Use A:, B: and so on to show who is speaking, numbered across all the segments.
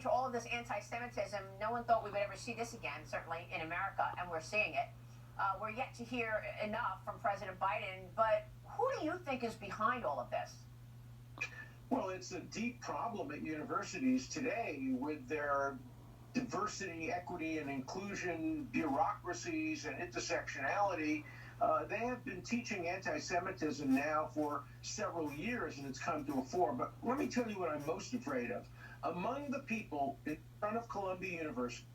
A: to all of this anti-Semitism, no one thought we would ever see this again, certainly in America, and we're seeing it. We're yet to hear enough from President Biden, but who do you think is behind all of this?
B: Well, it's a deep problem at universities today with their diversity, equity, and inclusion bureaucracies and intersectionality. They have been teaching anti-Semitism now for several years, and it's come to a fore. But let me tell you what I'm most afraid of. Among the people in front of Columbia University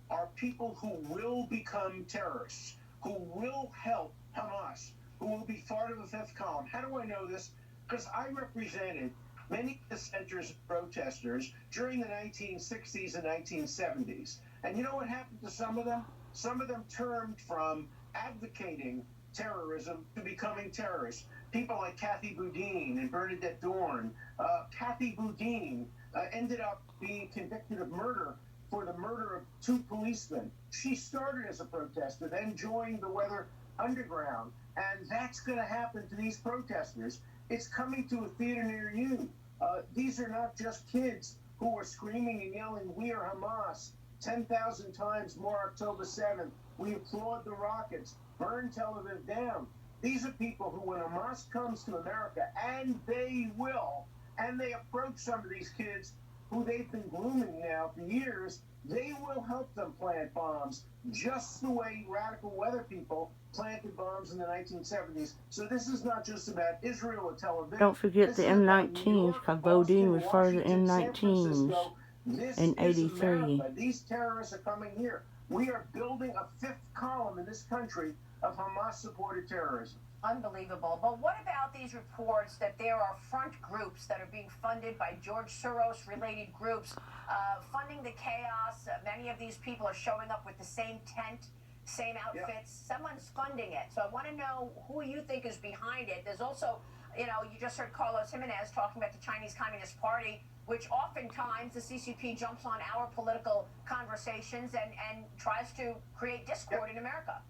B: are people who will become terrorists, who will help Hamas, who will be part of the fifth column. How do I know this? Because I represented many dissenters and protesters during the 1960s and 1970s. And you know what happened to some of them? Some of them turned from advocating terrorism to becoming terrorists. People like Kathy Boudin and Bernadette Dorn. Kathy Boudin ended up being convicted of murder for the murder of 2 policemen. She started as a protester, then joined the Weather Underground. And that's going to happen to these protesters. It's coming to a theater near you. These are not just kids who are screaming and yelling, "We are Hamas," 10,000 times more October 7th. We applaud the rockets. Burn Tel Aviv down. These are people who, when Hamas comes to America, and they will, and they approach some of these kids who they've been grooming now for years, they will help them plant bombs, just the way radical weather people planted bombs in the 1970s. So this is not just about Israel or Tel Aviv.
C: Don't forget the M19s, because Bodine was part of the M19s in 83.
B: These terrorists are coming here. We are building a fifth column in this country of Hamas-supported terrorism.
A: Unbelievable. But what about these reports that there are front groups that are being funded by George Soros-related groups, funding the chaos? Many of these people are showing up with the same tent, same outfits. Yep. Someone's funding it. So I want to know who you think is behind it. There's also, you just heard Carlos Jimenez talking about the Chinese Communist Party, which oftentimes the CCP jumps on our political conversations and tries to create discord in America.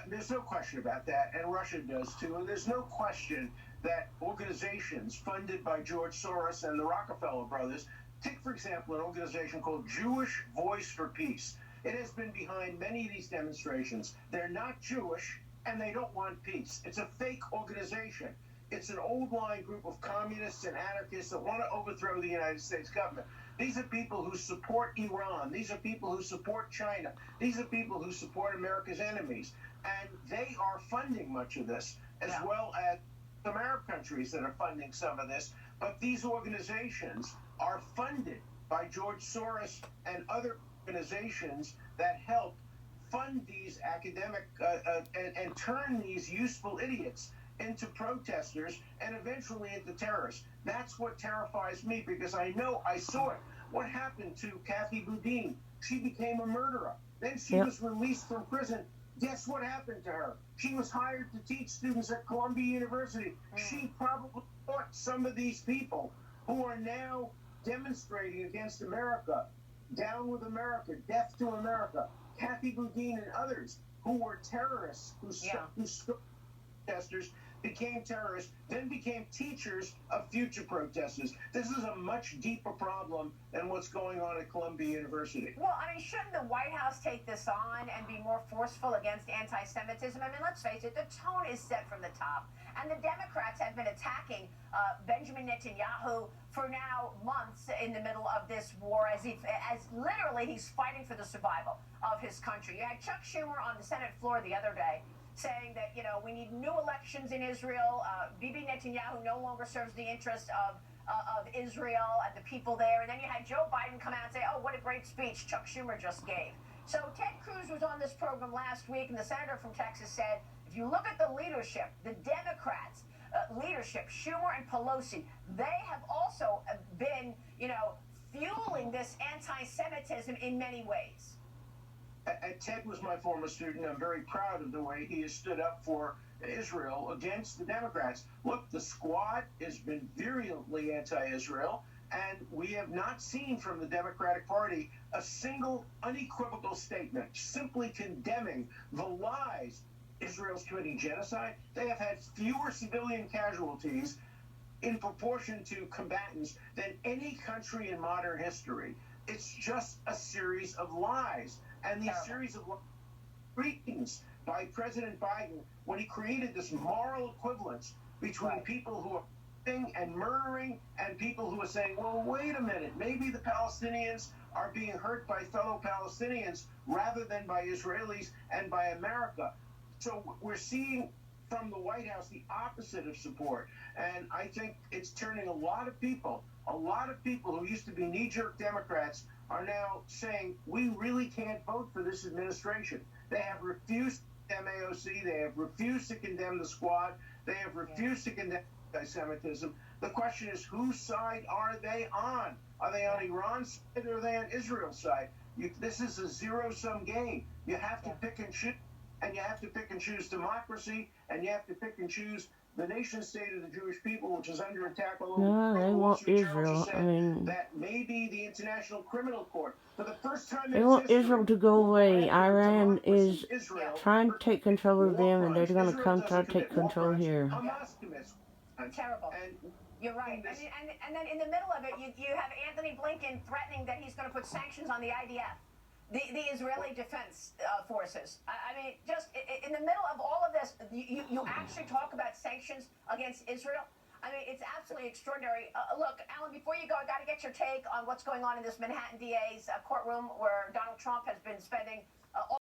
B: There's no question about that, and Russia does too. And there's no question that organizations funded by George Soros and the Rockefeller brothers, take, for example, an organization called Jewish Voice for Peace. It has been behind many of these demonstrations. They're not Jewish, and they don't want peace. It's a fake organization. It's an old-line group of communists and anarchists that want to overthrow the United States government. These are people who support Iran. These are people who support China. These are people who support America's enemies. And they are funding much of this, as well as some Arab countries that are funding some of this. But these organizations are funded by George Soros and other organizations that help fund these academic and turn these useful idiots into protesters and eventually into terrorists. That's what terrifies me, because I know, I saw it. What happened to Kathy Boudin? She became a murderer. Then she was released from prison. Guess what happened to her? She was hired to teach students at Columbia University. She probably taught some of these people who are now demonstrating against America, down with America, death to America. Kathy Boudin and others who were terrorists, who protesters, became terrorists, then became teachers of future protesters. This is a much deeper problem than what's going on at Columbia University.
A: Well, shouldn't the White House take this on and be more forceful against anti-Semitism? Let's face it, the tone is set from the top. And the Democrats have been attacking Benjamin Netanyahu for now months in the middle of this war, as literally he's fighting for the survival of his country. You had Chuck Schumer on the Senate floor the other day saying that, we need new elections in Israel. Bibi Netanyahu no longer serves the interest of Israel and the people there. And then you had Joe Biden come out and say, oh, what a great speech Chuck Schumer just gave. So Ted Cruz was on this program last week, and the senator from Texas said, if you look at the leadership, the Democrats' leadership, Schumer and Pelosi, they have also been, fueling this anti-Semitism in many ways.
B: Ted was my former student. I'm very proud of the way he has stood up for Israel against the Democrats. Look, the squad has been virulently anti-Israel, and we have not seen from the Democratic Party a single unequivocal statement simply condemning the lies Israel's committing genocide. They have had fewer civilian casualties in proportion to combatants than any country in modern history. It's just a series of lies. And these series of lies by President Biden when he created this moral equivalence between people who are and murdering and people who are saying, well, wait a minute, maybe the Palestinians are being hurt by fellow Palestinians rather than by Israelis and by America. So we're seeing from the White House the opposite of support. And I think it's turning a lot of people who used to be knee-jerk Democrats are now saying, we really can't vote for this administration. They have refused to condemn AOC. They have refused to condemn the Squad. They have refused to condemn anti-Semitism. The question is, whose side are they on? Are they on Iran's side or are they on Israel's side? This is a zero-sum game. You have to pick and choose, and you have to pick and choose democracy, and you have to pick and choose the nation state of the Jewish people, which is under attack all over.
C: No, they want Israel. I mean,
B: that maybe the International Criminal Court, for the first time
C: they want Israel to go away. Iran is trying to take control of them, and they're going to come try to take control here.
B: Hamas commits
A: terrible. You're right. And then in the middle of it, you have Anthony Blinken threatening that he's going to put sanctions on the IDF, the Israeli Defense Forces. I mean, just in the middle of all of this, you actually talk about sanctions against Israel. I mean, it's absolutely extraordinary. Look, Alan, before you go, I got to get your take on what's going on in this Manhattan DA's courtroom where Donald Trump has been spending